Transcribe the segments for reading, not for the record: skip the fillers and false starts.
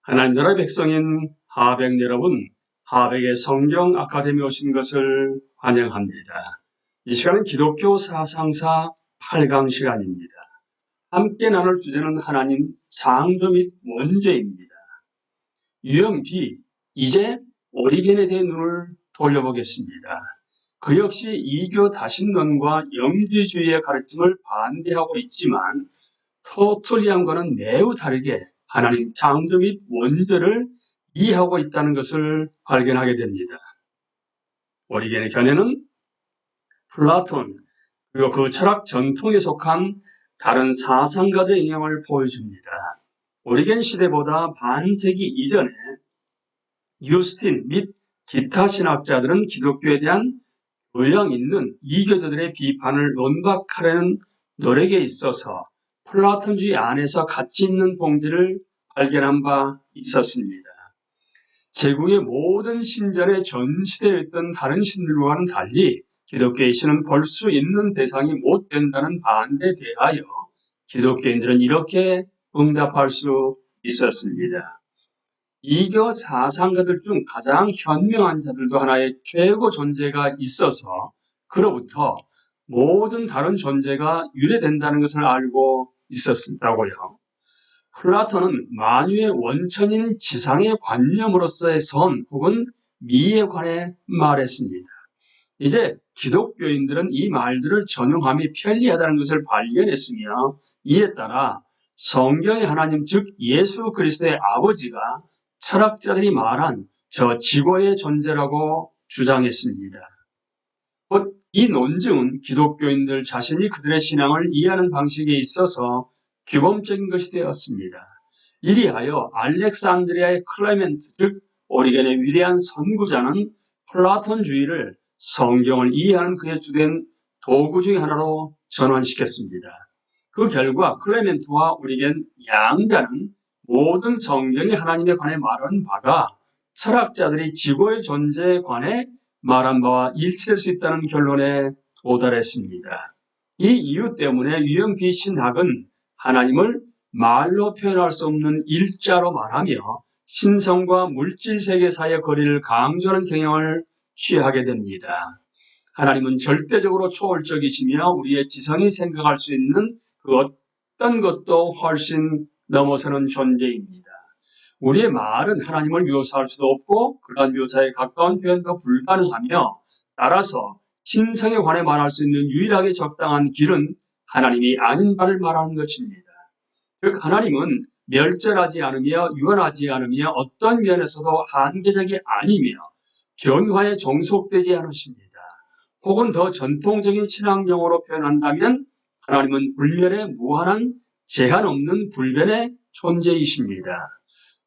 하나님 나라의 백성인 하백 여러분, 하백의 성경 아카데미 오신 것을 환영합니다. 이 시간은 기독교 사상사 8강 시간입니다. 함께 나눌 주제는 하나님 창조 및 원죄입니다. 유형 B, 이제 오리겐에 대해 눈을 돌려보겠습니다. 그 역시 이교 다신론과 영지주의의 가르침을 반대하고 있지만 터툴리안과는 매우 다르게 하나님 창조 및 원죄를 이해하고 있다는 것을 발견하게 됩니다. 오리겐의 견해는 플라톤 그리고 그 철학 전통에 속한 다른 사상가들의 영향을 보여줍니다. 오리겐 시대보다 반세기 이전에 유스틴 및 기타 신학자들은 기독교에 대한 교양 있는 이교도들의 비판을 논박하려는 노력에 있어서 플라톤주의 안에서 가치 있는 봉지를 발견한 바 있었습니다. 제국의 모든 신전에 전시되어 있던 다른 신들과는 달리 기독교의 신은 볼 수 있는 대상이 못 된다는 반대에 대하여 기독교인들은 이렇게 응답할 수 있었습니다. 이교 사상가들 중 가장 현명한 자들도 하나의 최고 존재가 있어서 그로부터 모든 다른 존재가 유래된다는 것을 알고 있었다고요. 플라톤은 만유의 원천인 지상의 관념으로서의 선 혹은 미에 관해 말했습니다. 이제 기독교인들은 이 말들을 전용함이 편리하다는 것을 발견했으며 이에 따라 성경의 하나님 즉 예수 그리스도의 아버지가 철학자들이 말한 저 지고의 존재라고 주장했습니다. 곧 이 논증은 기독교인들 자신이 그들의 신앙을 이해하는 방식에 있어서 규범적인 것이 되었습니다. 이리하여 알렉산드리아의 클레멘트 즉 오리겐의 위대한 선구자는 플라톤주의를 성경을 이해하는 그의 주된 도구 중의 하나로 전환시켰습니다. 그 결과 클레멘트와 오리겐 양자는 모든 성경이 하나님에 관해 말한 바가 철학자들이 지고의 존재에 관해 말한 바와 일치될 수 있다는 결론에 도달했습니다. 이 이유 때문에 유형 B 신학은 하나님을 말로 표현할 수 없는 일자로 말하며 신성과 물질 세계 사이의 거리를 강조하는 경향을 취하게 됩니다. 하나님은 절대적으로 초월적이시며 우리의 지성이 생각할 수 있는 그 어떤 것도 훨씬 넘어서는 존재입니다. 우리의 말은 하나님을 묘사할 수도 없고 그러한 묘사에 가까운 표현도 불가능하며 따라서 신성에 관해 말할 수 있는 유일하게 적당한 길은 하나님이 아닌 바를 말하는 것입니다. 즉 하나님은 멸절하지 않으며 유한하지 않으며 어떤 면에서도 한계적이 아니며 변화에 종속되지 않으십니다. 혹은 더 전통적인 신앙용어로 표현한다면 하나님은 불멸의 무한한 제한 없는 불변의 존재이십니다.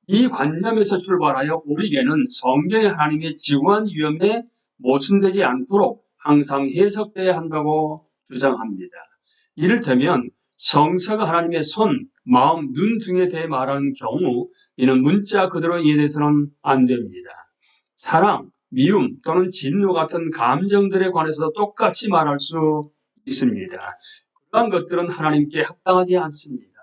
이 관념에서 출발하여 오리겐은 성경의 하나님의 지구한 위험에 모순되지 않도록 항상 해석되어야 한다고 주장합니다. 이를테면 성서가 하나님의 손, 마음, 눈 등에 대해 말하는 경우 이는 문자 그대로 이해돼서는 안 됩니다. 사랑, 미움 또는 진노 같은 감정들에 관해서도 똑같이 말할 수 있습니다. 그러한 것들은 하나님께 합당하지 않습니다.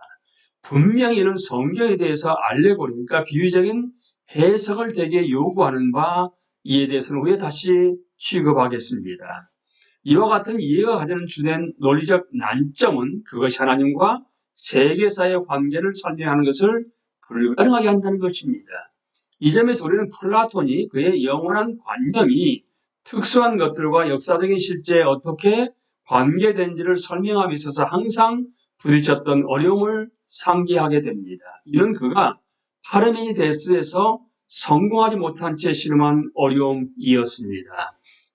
분명히 이는 성경에 대해서 알레고리니까 비유적인 해석을 대개 요구하는 바 이에 대해서는 후에 다시 취급하겠습니다. 이와 같은 이해가 가지는 주된 논리적 난점은 그것이 하나님과 세계사의 관계를 설명하는 것을 불가능하게 한다는 것입니다. 이 점에서 우리는 플라톤이 그의 영원한 관념이 특수한 것들과 역사적인 실제에 어떻게 관계된지를 설명함에 있어서 항상 부딪혔던 어려움을 상기하게 됩니다. 이는 그가 파르메니데스에서 성공하지 못한 채 씨름한 어려움이었습니다.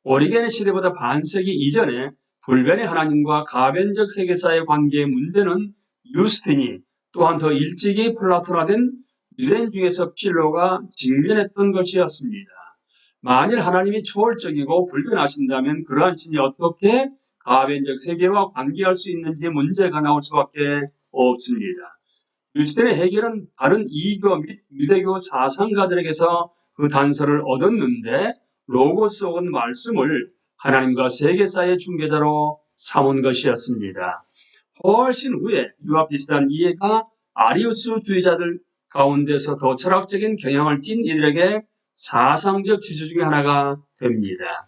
오리겐의 시대보다 반세기 이전에 불변의 하나님과 가변적 세계사의 관계의 문제는 유스틴이 또한 더 일찍이 플라톤화된 유대인 중에서 필로가 직면했던 것이었습니다. 만일 하나님이 초월적이고 불변하신다면 그러한 신이 어떻게 가변적 세계와 관계할 수 있는지 문제가 나올 수밖에 없습니다. 유스틴의 해결은 다른 이교 및 유대교 사상가들에게서 그 단서를 얻었는데 로고스 혹은 말씀을 하나님과 세계사의 중개자로 삼은 것이었습니다. 훨씬 후에 이와 비슷한 이해가 아리우스주의자들 가운데서 더 철학적인 경향을 띤 이들에게 사상적 지주 중에 하나가 됩니다.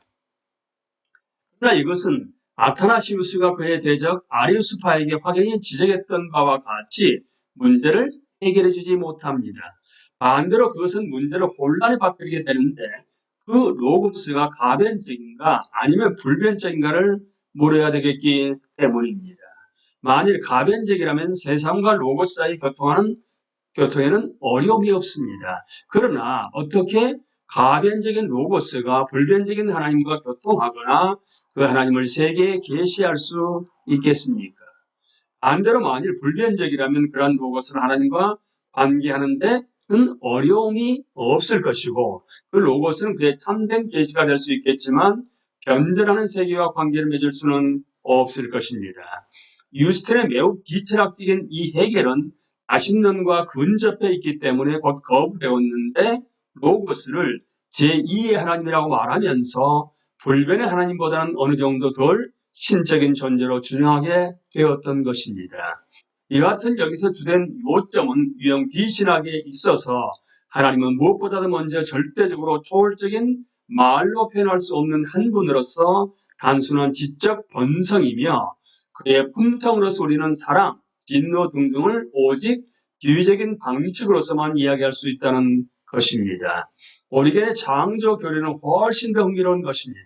그러나 이것은 아타나시우스가 그의 대적 아리우스파에게 확연히 지적했던 바와 같이 문제를 해결해 주지 못합니다. 반대로 그것은 문제를 혼란에 빠뜨리게 되는데 그 로고스가 가변적인가 아니면 불변적인가를 물어야 되겠기 때문입니다. 만일 가변적이라면 세상과 로고스 사이 교통에는 어려움이 없습니다. 그러나 어떻게 가변적인 로고스가 불변적인 하나님과 교통하거나 그 하나님을 세계에 계시할 수 있겠습니까? 반대로 만일 불변적이라면 그러한 로고스는 하나님과 관계하는 데는 어려움이 없을 것이고 그 로고스는 그의 참된 계시가 될 수 있겠지만 변절하는 세계와 관계를 맺을 수는 없을 것입니다. 유스틴의 매우 비철학적인 이 해결은 자신론과 근접해 있기 때문에 곧 거부되었는데 로고스를 제2의 하나님이라고 말하면서 불변의 하나님보다는 어느 정도 덜 신적인 존재로 주장하게 되었던 것입니다. 이 같은 여기서 주된 요점은 유형 비신학에 있어서 하나님은 무엇보다도 먼저 절대적으로 초월적인 말로 표현할 수 없는 한 분으로서 단순한 지적 본성이며 그의 품성으로서 우리는 사랑, 진노 등등을 오직 비유적인 방식으로서만 이야기할 수 있다는 것입니다. 오리겐의 창조 교리는 훨씬 더 흥미로운 것입니다.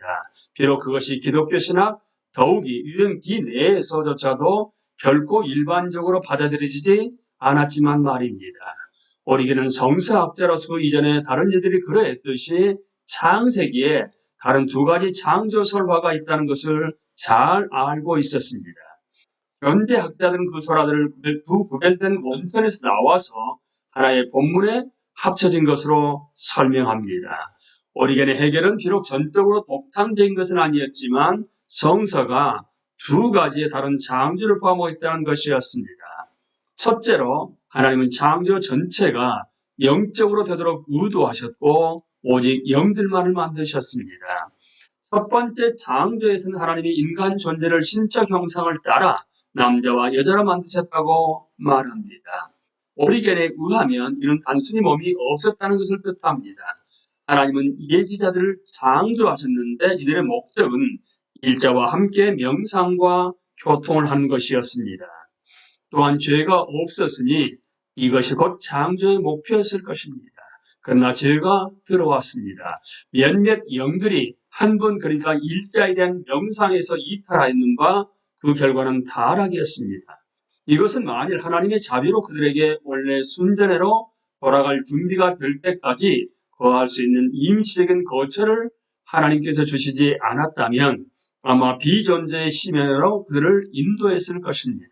비록 그것이 기독교 신학 더욱이 유형 비내에서조차도 결코 일반적으로 받아들여지지 않았지만 말입니다. 오리겐은 성서학자로서 그 이전에 다른 이들이 그러했듯이 창세기에 다른 두 가지 창조 설화가 있다는 것을 잘 알고 있었습니다. 현대 학자들은 그 설화들을 두 구별된 원천에서 나와서 하나의 본문에 합쳐진 것으로 설명합니다. 오리겐의 해결은 비록 전적으로 독창적인 것은 아니었지만 성서가 두 가지의 다른 창조를 포함하고 있다는 것이었습니다. 첫째로 하나님은 창조 전체가 영적으로 되도록 의도하셨고 오직 영들만을 만드셨습니다. 첫 번째 창조에서는 하나님이 인간 존재를 신적 형상을 따라 남자와 여자로 만드셨다고 말합니다. 오리겐에 의하면 이는 단순히 몸이 없었다는 것을 뜻합니다. 하나님은 예지자들을 창조하셨는데 이들의 목적은 일자와 함께 명상과 교통을 하는 것이었습니다. 또한 죄가 없었으니 이것이 곧 창조의 목표였을 것입니다. 그러나 죄가 들어왔습니다. 몇몇 영들이 한 번 그러니까 일자에 대한 명상에서 이탈하였는 바 그 결과는 타락이었습니다. 이것은 만일 하나님의 자비로 그들에게 원래 순전해로 돌아갈 준비가 될 때까지 거할 수 있는 임시적인 거처를 하나님께서 주시지 않았다면 아마 비존재의 심연으로 그들을 인도했을 것입니다.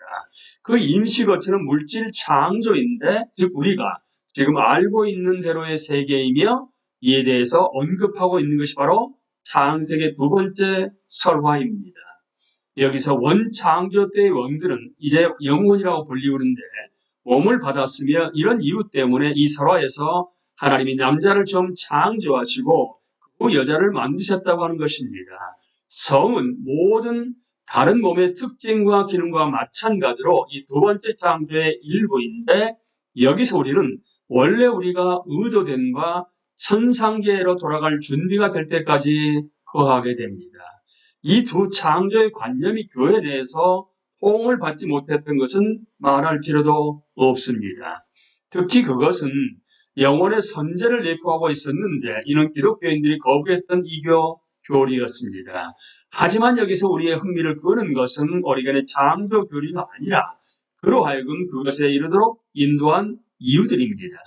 그 임시 거처는 물질 창조인데 즉 우리가 지금 알고 있는 대로의 세계이며 이에 대해서 언급하고 있는 것이 바로 창세기의 두 번째 설화입니다. 여기서 원창조 때의 왕들은 이제 영혼이라고 불리우는데 몸을 받았으며 이런 이유 때문에 이 설화에서 하나님이 남자를 좀 창조하시고 그 여자를 만드셨다고 하는 것입니다. 성은 모든 다른 몸의 특징과 기능과 마찬가지로 이 두 번째 창조의 일부인데 여기서 우리는 원래 우리가 의도된 바 천상계로 돌아갈 준비가 될 때까지 거하게 됩니다. 이 두 창조의 관념이 교회 내에서 호응을 받지 못했던 것은 말할 필요도 없습니다. 특히 그것은 영혼의 선제를 내포하고 있었는데 이는 기독교인들이 거부했던 이교 교리였습니다. 하지만 여기서 우리의 흥미를 끄는 것은 오리겐의 창조 교리가 아니라 그로 하여금 그것에 이르도록 인도한 이유들입니다.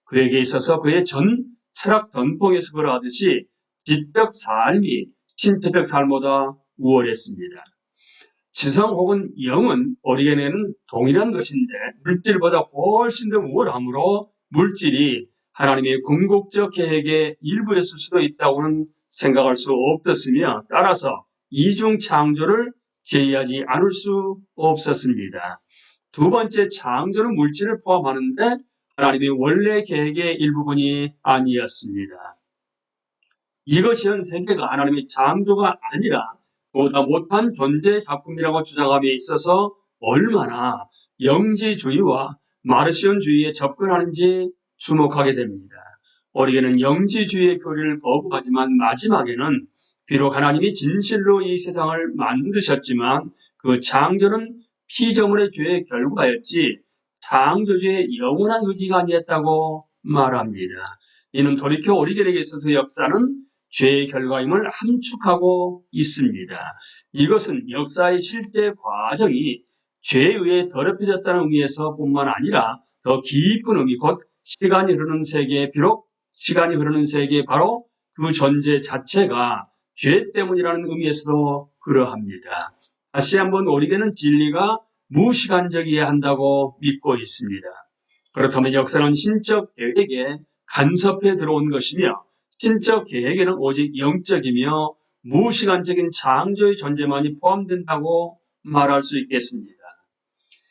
그에게 있어서 그의 전 철학 전통에서 그러하듯이 지적 삶이 신체적 삶보다 우월했습니다. 지성 혹은 영은 오리겐에는 동일한 것인데 물질보다 훨씬 더 우월하므로 물질이 하나님의 궁극적 계획의 일부였을 수도 있다고는 생각할 수 없었으며 따라서 이중 창조를 제의하지 않을 수 없었습니다. 두 번째 창조는 물질을 포함하는데 하나님의 원래 계획의 일부분이 아니었습니다. 이것이 현 세계가 하나님의 창조가 아니라 보다 못한 존재의 작품이라고 주장함에 있어서 얼마나 영지주의와 마르시온주의에 접근하는지 주목하게 됩니다. 오리겐은 영지주의의 교리를 거부하지만 마지막에는 비록 하나님이 진실로 이 세상을 만드셨지만 그 창조는 피조물의 죄의 결과였지 창조주의 영원한 의지가 아니었다고 말합니다. 이는 돌이켜 오리겐에게 있어서 역사는 죄의 결과임을 함축하고 있습니다. 이것은 역사의 실제 과정이 죄에 의해 더럽혀졌다는 의미에서 뿐만 아니라 더 깊은 의미, 곧 시간이 흐르는 세계, 비록 시간이 흐르는 세계 바로 그 존재 자체가 죄 때문이라는 의미에서도 그러합니다. 다시 한번 오리겐은 진리가 무시간적이어야 한다고 믿고 있습니다. 그렇다면 역사는 신적 계획에 간섭해 들어온 것이며 신적 계획에는 오직 영적이며 무시간적인 창조의 존재만이 포함된다고 말할 수 있겠습니다.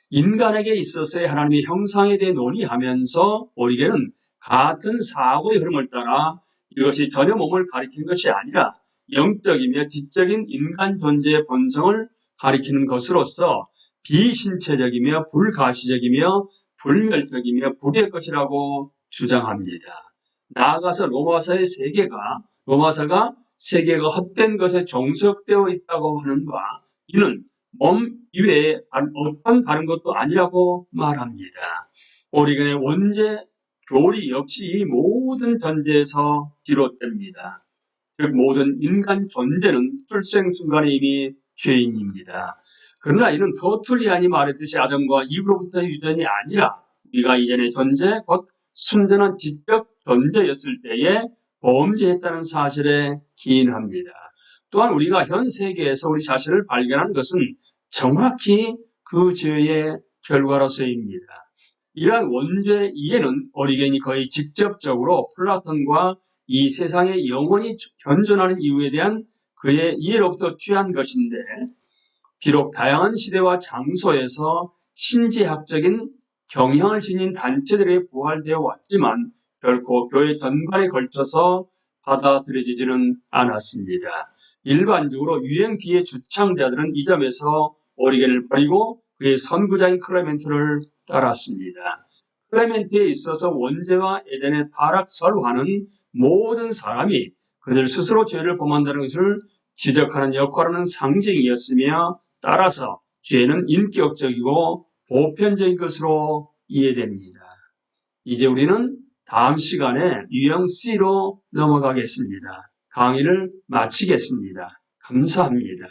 인간에게 있어서의 하나님의 형상에 대해 논의하면서 오리겐은 같은 사고의 흐름을 따라 이것이 전혀 몸을 가리키는 것이 아니라 영적이며 지적인 인간 존재의 본성을 가리키는 것으로서 비신체적이며 불가시적이며 불멸적이며 불의 것이라고 주장합니다. 나아가서 로마사가 세계가 헛된 것에 종속되어 있다고 하는 바, 이는 몸 이외에 어떤 다른 것도 아니라고 말합니다. 오리겐의 원죄 교리 역시 이 모든 전제에서 비롯됩니다. 즉 모든 인간 존재는 출생 순간에 이미 죄인입니다. 그러나 이는 터툴리안이 말했듯이 아담과 이브로부터의 유전이 아니라 우리가 이전의 존재, 곧 순전한 지적 존재였을 때에 범죄했다는 사실에 기인합니다. 또한 우리가 현 세계에서 우리 자신을 발견하는 것은 정확히 그 죄의 결과로서입니다. 이러한 원죄 이해는 오리겐이 거의 직접적으로 플라톤과 이 세상에 영원히 현존하는 이유에 대한 그의 이해로부터 취한 것인데, 비록 다양한 시대와 장소에서 신지학적인 경향을 지닌 단체들이 부활되어 왔지만 결코 교회 전반에 걸쳐서 받아들여지지는 않았습니다. 일반적으로 유행비의 주창자들은 이 점에서 오리겐을 버리고 그의 선구자인 클레멘트를 따랐습니다. 클레멘트에 있어서 원죄와 에덴의 타락 설화는 모든 사람이 그들 스스로 죄를 범한다는 것을 지적하는 역할하는 상징이었으며, 따라서 죄는 인격적이고 보편적인 것으로 이해됩니다. 이제 우리는 다음 시간에 유형 C로 넘어가겠습니다. 강의를 마치겠습니다. 감사합니다.